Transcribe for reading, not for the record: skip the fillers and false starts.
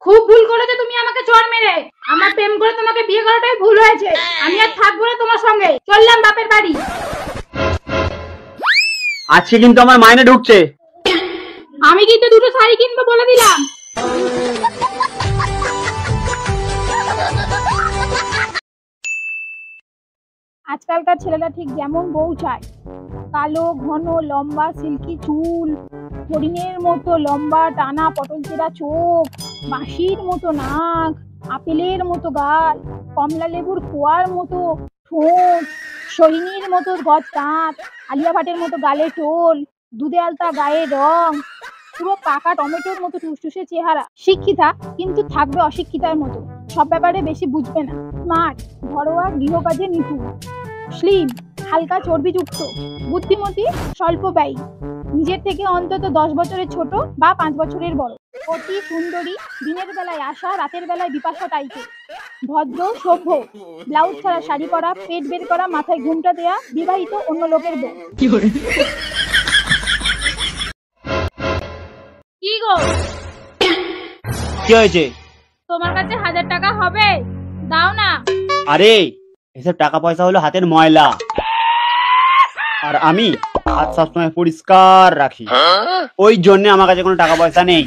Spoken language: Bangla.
খুব ভুল করেছো তুমি আমাকে চড় মেরে। আমার প্রেম করে তোমাকে বিয়ে করাটাই ভুল হয়েছে। আমি আর থাকবো না তোমার সঙ্গে, চললাম বাপের বাড়ি। আজকে কিন্তু আমার মাইনে ঢুকছে। আমি কিন্তু দুটো শাড়ি কিনবো বলে দিলাম। আজকালকার ছেলেরা ঠিক যেমন বউ চায়, কালো ঘন লম্বা সিল্কি চুল, হরিণের মতো লম্বা টানা পটল চেরা চোখ, বাঁশির মতো নাক, আপেলের মতো গাল, কমলা লেবুর খোয়ার মতো ঠোঁট, সোহিনীর মতো গজ দাঁত, আলিয়া ভাটের মতো গালে টোল, দুধে আলতা গায়ের রং, পুরো পাকা টমেটোর মতো টুসটুসে চেহারা। শিক্ষিতা কিন্তু থাকবে অশিক্ষিতার মতো, সব ব্যাপারে বেশি বুঝবে না। স্মার্ট, ঘরোয়া, গৃহকাজে নিপুণ, স্লিম, হালকা চর্বিযুক্ত, বুদ্ধিমতী, স্বল্প ব্যয়ী, নিজের থেকে অন্তত 10 বছরের ছোট বা 5 বছরের বড়, অতি সুন্দরী, দিনের বেলায় আশা রাতের বেলায় বিপাশা টাইপের, ভদ্র, সভ্য, ব্লাউজ ছাড়া শাড়ি পরা, পেট বের করা, মাথায় ঘুমটা দেয়া, বিবাহিত, অন্য লোকের বউ। কি গো, কি হয়েছে? তোমার কাছে 1000 টাকা হবে? দাও না। আরে এসব টাকা পয়সা হলো হাতের ময়লা, আর আমি হাত সবসময় পরিষ্কার রাখি, ওই জন্য আমার কাছে কোনো টাকা পয়সা নেই।